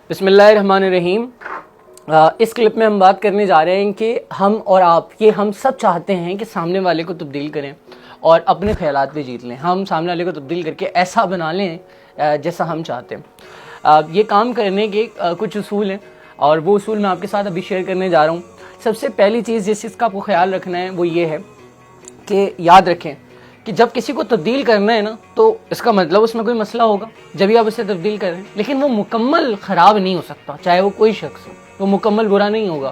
بسم اللہ الرحمن الرحیم۔ اس کلپ میں ہم بات کرنے جا رہے ہیں کہ ہم اور آپ ہم سب چاہتے ہیں کہ سامنے والے کو تبدیل کریں اور اپنے خیالات پہ جیت لیں۔ ہم سامنے والے کو تبدیل کر کے ایسا بنا لیں جیسا ہم چاہتے ہیں۔ یہ کام کرنے کے کچھ اصول ہیں اور وہ اصول میں آپ کے ساتھ ابھی شیئر کرنے جا رہا ہوں۔ سب سے پہلی چیز جس چیز کا آپ کو خیال رکھنا ہے وہ یہ ہے کہ یاد رکھیں کہ جب کسی کو تبدیل کرنا ہے نا تو اس کا مطلب اس میں کوئی مسئلہ ہوگا جب ہی آپ اسے تبدیل کریں، لیکن وہ مکمل خراب نہیں ہو سکتا، چاہے وہ کوئی شخص ہو، وہ مکمل برا نہیں ہوگا۔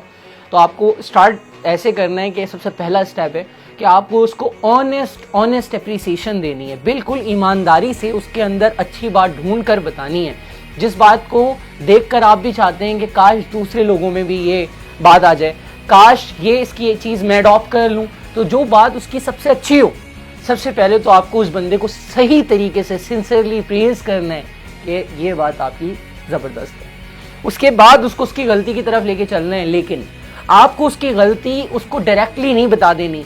تو آپ کو سٹارٹ ایسے کرنا ہے کہ سب سے پہلا سٹیپ ہے کہ آپ کو اس کو آنیسٹ اپریسیشن دینی ہے، بالکل ایمانداری سے اس کے اندر اچھی بات ڈھونڈ کر بتانی ہے، جس بات کو دیکھ کر آپ بھی چاہتے ہیں کہ کاش دوسرے لوگوں میں بھی یہ بات آ جائے، کاش اس کی چیز میں اڈاپٹ کر لوں۔ تو جو بات اس کی سب سے اچھی ہو، سب سے پہلے تو آپ کو اس بندے کو صحیح طریقے سے سنسیئرلی پریز کرنا ہے کہ یہ بات آپ کی زبردست ہے۔ اس کے بعد اس کو اس کی غلطی کی طرف لے کے چلنا ہے، لیکن آپ کو اس کی غلطی اس کو ڈائریکٹلی نہیں بتا دینی،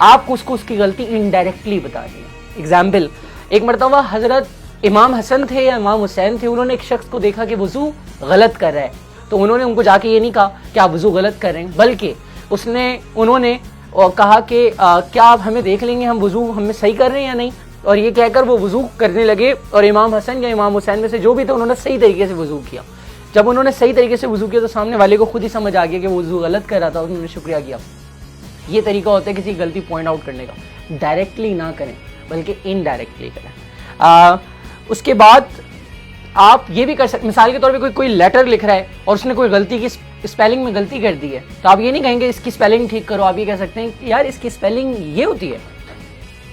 آپ کو اس کی غلطی انڈائریکٹلی بتا دینی۔ ایگزامپل، ایک مرتبہ حضرت امام حسن تھے یا امام حسین تھے، انہوں نے ایک شخص کو دیکھا کہ وضو غلط کر رہا ہے، تو انہوں نے ان کو جا کے یہ نہیں کہا کہ آپ وضو غلط کر رہے ہیں، بلکہ انہوں نے کہا کہ کیا آپ ہمیں دیکھ لیں گے ہم وضو ہمیں صحیح کر رہے ہیں یا نہیں، اور یہ کہہ کر وہ وضو کرنے لگے، اور امام حسن یا امام حسین میں سے جو بھی تھے انہوں نے صحیح طریقے سے وضو کیا۔ جب انہوں نے صحیح طریقے سے وضو کیا تو سامنے والے کو خود ہی سمجھ آ گیا کہ وہ وضو غلط کر رہا تھا، انہوں نے شکریہ کیا۔ یہ طریقہ ہوتا ہے کسی غلطی پوائنٹ آؤٹ کرنے کا، ڈائریکٹلی نہ کریں بلکہ انڈائریکٹلی کریں۔ اس کے بعد آپ یہ بھی کر سکتے، مثال کے طور پہ کوئی لیٹر لکھ رہا ہے اور اس نے کوئی غلطی کی اسپیلنگ میں غلطی کر دی ہے، تو آپ یہ نہیں کہیں گے اس کی اسپیلنگ ٹھیک کرو، آپ یہ کہہ سکتے ہیں کہ یار اس کی اسپیلنگ یہ ہوتی ہے،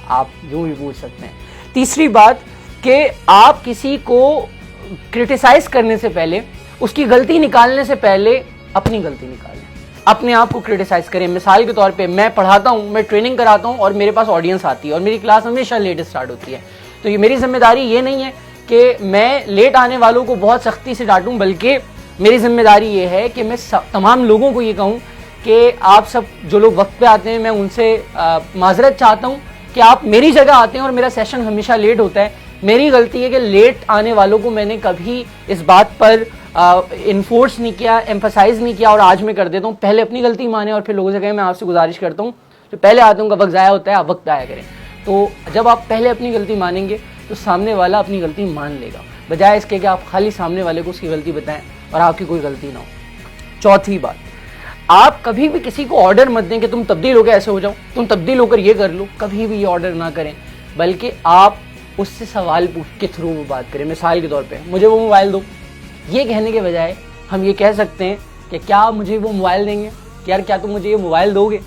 آپ یوں بھی پوچھ سکتے ہیں۔ تیسری بات کہ آپ کسی کو کرٹیسائز کرنے سے پہلے، اس کی غلطی نکالنے سے پہلے اپنی غلطی نکالیں، اپنے آپ کو کرٹیسائز کریں۔ مثال کے طور پہ میں پڑھاتا ہوں، میں ٹریننگ کراتا ہوں اور میرے پاس آڈینس آتی ہے اور میری کلاس ہمیشہ لیٹ اسٹارٹ ہوتی ہے، تو یہ میری ذمہ داری یہ نہیں ہے کہ میں لیٹ آنے والوں کو بہت سختی سے ڈانٹوں، بلکہ میری ذمہ داری یہ ہے کہ میں تمام لوگوں کو یہ کہوں کہ آپ سب جو لوگ وقت پہ آتے ہیں میں ان سے معذرت چاہتا ہوں کہ آپ میری جگہ آتے ہیں اور میرا سیشن ہمیشہ لیٹ ہوتا ہے۔ میری غلطی ہے کہ لیٹ آنے والوں کو میں نے کبھی اس بات پر انفورس نہیں کیا، ایمفسائز نہیں کیا، اور آج میں کر دیتا ہوں۔ پہلے اپنی غلطی مانیں اور پھر لوگوں سے کہیں میں آپ سے گزارش کرتا ہوں جو پہلے آتے ہیں کا وقت ضائع ہوتا ہے، آپ وقت پہ آیا کریں۔ تو جب آپ پہلے اپنی غلطی مانیں گے تو سامنے والا اپنی غلطی مان لے گا، بجائے اس کے کہ آپ خالی سامنے والے کو اس کی غلطی بتائیں اور آپ کی کوئی غلطی نہ ہو۔ چوتھی بات، آپ کبھی بھی کسی کو آرڈر مت دیں کہ تم تبدیل ہو کے ایسے ہو جاؤ، تم تبدیل ہو کر یہ کر لو، کبھی بھی یہ آرڈر نہ کریں، بلکہ آپ اس سے سوال پوچھ کے تھرو وہ بات کریں۔ مثال کے طور پہ مجھے وہ موبائل دو، یہ کہنے کے بجائے ہم یہ کہہ سکتے ہیں کہ کیا آپ مجھے وہ موبائل دیں گے، کہ یار کیا تم مجھے یہ موبائل دو گے۔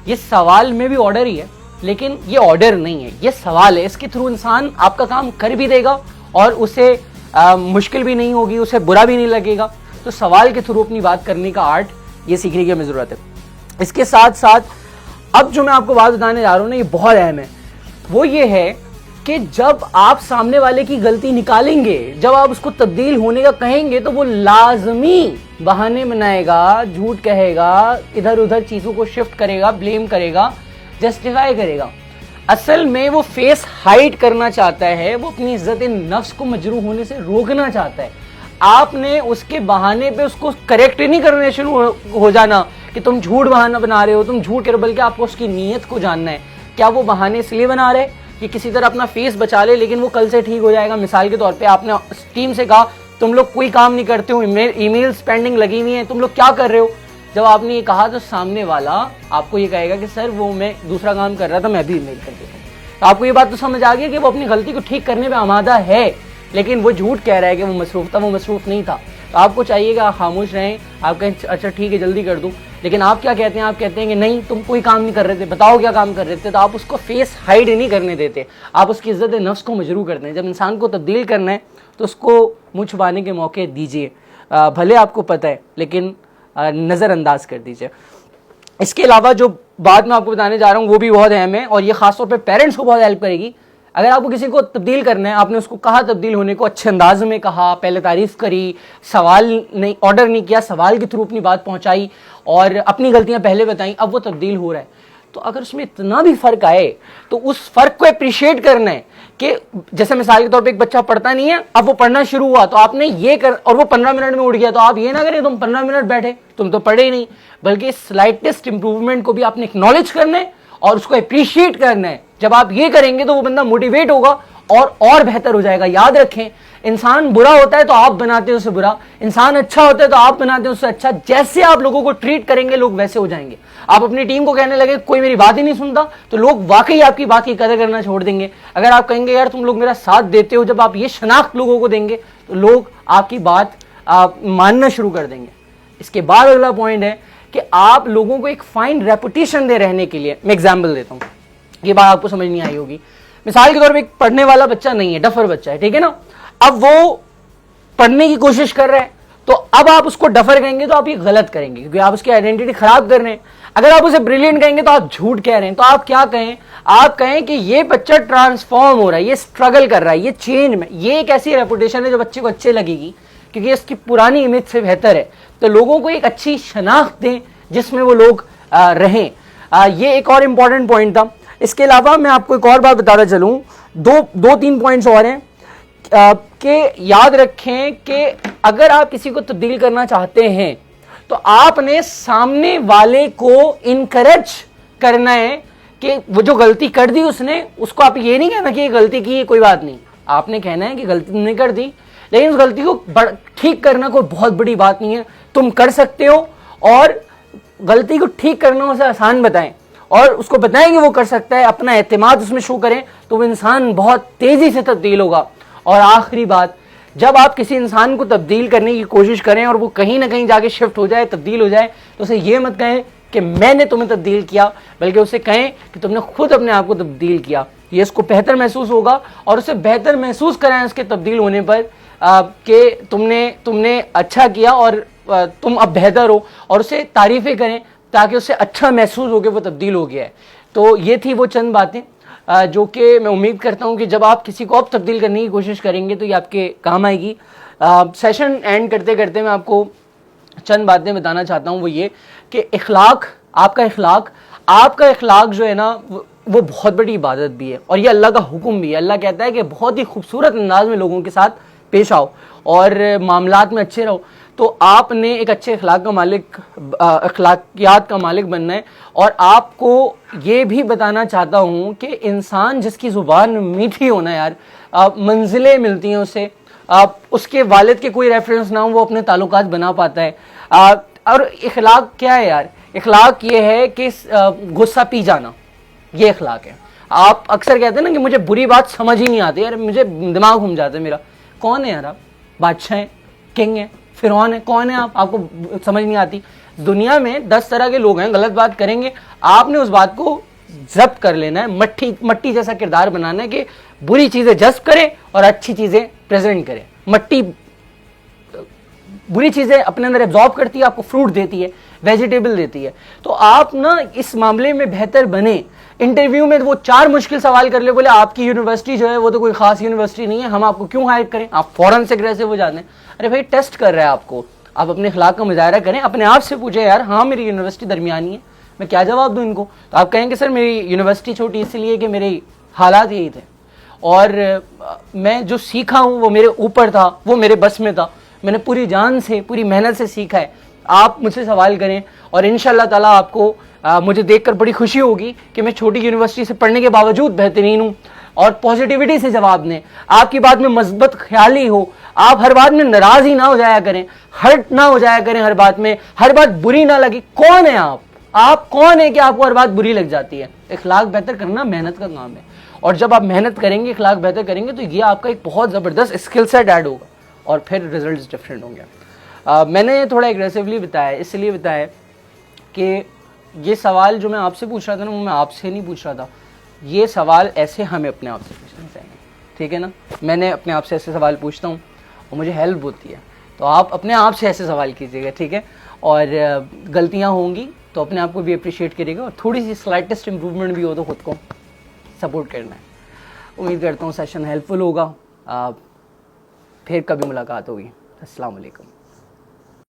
یہ سوال میں بھی آرڈر ہی ہے، لیکن یہ آرڈر نہیں ہے، یہ سوال ہے۔ اس کے تھرو انسان آپ کا کام کر بھی دے گا اور اسے مشکل بھی نہیں ہوگی، اسے برا بھی نہیں لگے گا۔ تو سوال کے تھرو اپنی بات کرنے کا آرٹ یہ سیکھنے کی ہمیں ضرورت ہے۔ اس کے ساتھ ساتھ اب جو میں آپ کو بات بتانے جا رہا ہوں نا، یہ بہت اہم ہے، وہ یہ ہے کہ جب آپ سامنے والے کی غلطی نکالیں گے، جب آپ اس کو تبدیل ہونے کا کہیں گے تو وہ لازمی بہانے بنائے گا، جھوٹ کہے گا، ادھر ادھر چیزوں کو شفٹ کرے گا، بلیم کرے گا، جسٹیفائی کرے گا۔ اصل میں وہ فیس ہائڈ کرنا چاہتا ہے، وہ اپنی عزت نفس کو مجروح ہونے سے روکنا چاہتا ہے۔ آپ نے اس کے بہانے پہ اس کو کریکٹ نہیں کرنے شروع ہو جانا کہ تم جھوٹ بہانہ بنا رہے ہو، تم جھوٹ کرو، بلکہ آپ کو اس کی نیت کو جاننا ہے۔ کیا وہ بہانے اس لیے بنا رہے کہ کسی طرح اپنا فیس بچا لے، لیکن وہ کل سے ٹھیک ہو جائے گا۔ مثال کے طور پہ آپ نے ٹیم سے کہا تم لوگ کوئی کام نہیں کرتے ہو، ای میلز پینڈنگ لگی ہوئی ہیں، تم لوگ کیا کر رہے ہو۔ جب آپ نے یہ کہا تو سامنے والا آپ کو یہ کہے گا کہ سر وہ میں دوسرا کام کر رہا تھا، میں بھی ای میل کر دیتا ہوں۔ تو آپ کو یہ بات تو سمجھ آ گئی کہ وہ اپنی غلطی کو ٹھیک کرنے پہ آمادہ ہے، لیکن وہ جھوٹ کہہ رہا ہے کہ وہ مصروف تھا، وہ مصروف نہیں تھا۔ تو آپ کو چاہیے کہ آپ خاموش رہیں، آپ کہیں اچھا ٹھیک ہے جلدی کر دوں، لیکن آپ کیا کہتے ہیں، آپ کہتے ہیں کہ نہیں تم کوئی کام نہیں کر رہے تھے، بتاؤ کیا کام کر رہے تھے۔ تو آپ اس کو فیس ہائڈ نہیں کرنے دیتے، آپ اس کی عزت نفس کو مجروح کرتے ہیں۔ جب انسان کو تبدیل کرنا ہے تو اس کو منہ چھپانے کے موقع دیجیے، بھلے آپ کو پتہ ہے لیکن نظر انداز کر دیجیے۔ اس کے علاوہ جو بات میں آپ کو بتانے جا رہا ہوں وہ بھی بہت اہم ہے، اور یہ خاص طور پہ پیرنٹس کو بہت ہیلپ کرے گی۔ اگر آپ کو کسی کو تبدیل کرنا ہے، آپ نے اس کو کہا تبدیل ہونے کو، اچھے انداز میں کہا، پہلے تعریف کری، سوال نہیں آرڈر نہیں کیا، سوال کے تھرو اپنی بات پہنچائی اور اپنی غلطیاں پہلے بتائیں، اب وہ تبدیل ہو رہا ہے، تو اگر اس میں اتنا بھی فرق آئے تو اس فرق کو اپریشیٹ کرنا ہے کہ جیسے مثال کے طور پہ ایک بچہ پڑھتا نہیں ہے, اب وہ پڑھنا شروع ہوا تو آپ نے یہ کر, اور وہ 15 منٹ میں اٹھ گیا, تو آپ یہ نہ کریں تم 15 منٹ بیٹھے, تم تو پڑھے ہی نہیں, بلکہ سلائٹسٹ امپروومنٹ کو بھی آپ نے اکنالج کرنا ہے اور اس کو اپریشیٹ کرنا ہے. جب آپ یہ کریں گے تو وہ بندہ موٹیویٹ ہوگا اور بہتر ہو جائے گا. یاد رکھیں, انسان برا ہوتا ہے تو آپ بناتے ہیں اسے برا, انسان اچھا ہوتا ہے تو آپ بناتے ہیں اسے اچھا. جیسے آپ لوگوں کو ٹریٹ کریں گے لوگ ویسے ہو جائیں گے. آپ اپنی ٹیم کو کہنے لگے کوئی میری بات ہی نہیں سنتا تو لوگ واقعی آپ کی بات کی قدر کرنا چھوڑ دیں گے. اگر آپ کہیں گے یار تم لوگ میرا ساتھ دیتے ہو, جب آپ یہ شناخت لوگوں کو دیں گے تو لوگ آپ کی بات ماننا شروع کر دیں گے. اس کے بعد اگلا پوائنٹ ہے کہ آپ لوگوں کو ایک فائن ریپوٹیشن دے رہنے کے لیے. میں ایگزامپل دیتا ہوں, یہ بات آپ کو سمجھ نہیں آئی ہوگی. مثال کے طور پہ ایک پڑھنے والا بچہ نہیں ہے, ڈفر بچہ ہے, ٹھیک ہے نا, اب وہ پڑھنے کی کوشش کر رہا ہے, تو اب آپ اس کو ڈفر کہیں گے تو آپ یہ غلط کریں گے کیونکہ آپ اس کی آئیڈینٹی خراب کر رہے ہیں. اگر آپ اسے بریلینٹ کہیں گے تو آپ جھوٹ کہہ رہے ہیں. تو آپ کیا کہیں, آپ کہیں کہ یہ بچہ ٹرانسفارم ہو رہا ہے, یہ اسٹرگل کر رہا ہے, یہ چینج میں, یہ ایک ایسی ریپوٹیشن ہے جو بچے کو اچھے لگے گی کیونکہ اس کی پرانی امیج سے بہتر ہے. تو لوگوں کو ایک اچھی شناخت دیں جس میں وہ لوگ رہیں. یہ ایک اور امپورٹنٹ پوائنٹ تھا. اس کے علاوہ میں آپ کو ایک اور بات بتانا چلوں, دو تین پوائنٹس اور ہیں کہ یاد رکھیں کہ اگر آپ کسی کو تبدیل کرنا چاہتے ہیں تو آپ نے سامنے والے کو انکریج کرنا ہے کہ وہ جو غلطی کر دی اس کو آپ یہ نہیں کہنا کہ یہ غلطی کی ہے کوئی بات نہیں. آپ نے کہنا ہے کہ غلطی تم نے کر دی لیکن اس غلطی کو ٹھیک کرنا کوئی بہت بڑی بات نہیں ہے, تم کر سکتے ہو, اور غلطی کو ٹھیک کرنا اسے آسان بتائیں اور اس کو بتائیں کہ وہ کر سکتا ہے, اپنا اعتماد اس میں شو کریں تو وہ انسان بہت تیزی سے تبدیل ہوگا. اور آخری بات, جب آپ کسی انسان کو تبدیل کرنے کی کوشش کریں اور وہ کہیں نہ کہیں جا کے شفٹ ہو جائے, تبدیل ہو جائے, تو اسے یہ مت کہیں کہ میں نے تمہیں تبدیل کیا, بلکہ اسے کہیں کہ تم نے خود اپنے آپ کو تبدیل کیا. یہ اس کو بہتر محسوس ہوگا اور اسے بہتر محسوس کرائیں اس کے تبدیل ہونے پر کہ تم نے اچھا کیا اور تم اب بہتر ہو, اور اسے تعریفیں کریں تاکہ اسے اچھا محسوس ہو کہ وہ تبدیل ہو گیا ہے. تو یہ تھی وہ چند باتیں جو کہ میں امید کرتا ہوں کہ جب آپ کسی کو اب تبدیل کرنے کی کوشش کریں گے تو یہ آپ کے کام آئے گی. سیشن اینڈ کرتے کرتے میں آپ کو چند باتیں بتانا چاہتا ہوں, وہ یہ کہ اخلاق, آپ کا اخلاق جو ہے نا وہ بہت بڑی عبادت بھی ہے اور یہ اللہ کا حکم بھی ہے. اللہ کہتا ہے کہ بہت ہی خوبصورت انداز میں لوگوں کے ساتھ پیش آؤ اور معاملات میں اچھے رہو. تو آپ نے ایک اچھے اخلاقیات کا مالک بننا ہے. اور آپ کو یہ بھی بتانا چاہتا ہوں کہ انسان جس کی زبان میٹھی ہونا یار, منزلیں ملتی ہیں اسے, اس کے والد کے کوئی ریفرنس نہ ہو وہ اپنے تعلقات بنا پاتا ہے. اور اخلاق کیا ہے یار, اخلاق یہ ہے کہ غصہ پی جانا, یہ اخلاق ہے. آپ اکثر کہتے ہیں نا کہ مجھے بری بات سمجھ ہی نہیں آتی یار, مجھے دماغ گھوم جاتا ہے میرا. کون ہے یار آپ, بادشاہ ہیں, کنگ ہیں, فرعون ہے, کون ہے آپ کو سمجھ نہیں آتی. دنیا میں 10 طرح کے لوگ ہیں, غلط بات کریں گے, آپ نے اس بات کو ضبط کر لینا ہے, مٹی جیسا کردار بنانا ہے کہ بری چیزیں جذب کرے اور اچھی چیزیں پریزنٹ کرے. مٹی بری چیزیں اپنے اندر ایبزارب کرتی ہے, آپ کو فروٹ دیتی ہے, ویجیٹیبل دیتی ہے. تو آپ نا اس معاملے میں بہتر بنے. انٹرویو میں وہ 4 مشکل سوال کر لے, بولے آپ کی یونیورسٹی جو ہے وہ تو کوئی خاص یونیورسٹی نہیں ہے, ہم آپ کو کیوں ہائر کریں, آپ فوراً سے اگریسو ہو جاتے ہیں. ارے بھائی ٹیسٹ کر رہا ہے آپ کو, آپ اپنے اخلاق کا مظاہرہ کریں, اپنے آپ سے پوچھیں یار ہاں میری یونیورسٹی درمیانی ہے, میں کیا جواب دوں ان کو. تو آپ کہیں گے سر میری یونیورسٹی چھوٹی اس لیے کہ میرے حالات یہی تھے اور میں جو سیکھا ہوں وہ میرے اوپر تھا, وہ میرے بس میں تھا, میں نے پوری جان سے پوری محنت سے سیکھا ہے. آپ مجھ سے سوال کریں اور انشاءاللہ تعالیٰ آپ کو مجھے دیکھ کر بڑی خوشی ہوگی کہ میں چھوٹی یونیورسٹی سے پڑھنے کے باوجود بہترین ہوں. اور پازیٹیوٹی سے جواب دیں, آپ کی بات میں مثبت خیالی ہو, آپ ہر بات میں ناراض ہی نہ ہو جایا کریں, ہرٹ نہ ہو جایا کریں ہر بات میں, ہر بات بری نہ لگے. کون ہیں آپ کون ہیں کہ آپ کو ہر بات بری لگ جاتی ہے. اخلاق بہتر کرنا محنت کا کام ہے, اور جب آپ محنت کریں گے, اخلاق بہتر کریں گے, تو یہ آپ کا ایک بہت زبردست اسکل سیٹ ایڈ ہوگا اور پھر ریزلٹس ڈفرینٹ ہوں گے. میں نے تھوڑا اگریسولی بتایا, اس لیے بتایا کہ یہ سوال جو میں آپ سے پوچھ رہا تھا نا وہ میں آپ سے نہیں پوچھ رہا تھا, یہ سوال ایسے ہمیں اپنے آپ سے پوچھنا چاہیے, ٹھیک ہے نا. میں نے اپنے آپ سے ایسے سوال پوچھتا ہوں اور مجھے ہیلپ ہوتی ہے, تو آپ اپنے آپ سے ایسے سوال کیجیے گا, ٹھیک ہے. اور غلطیاں ہوں گی تو اپنے آپ کو بھی اپریشیٹ کرے گا, اور تھوڑی سی سلائٹسٹ امپروومنٹ بھی ہو تو خود کو سپورٹ کرنا ہے. امید کرتا ہوں سیشن ہیلپ فل ہوگا. پھر کبھی ملاقات ہوگی. السلام علیکم.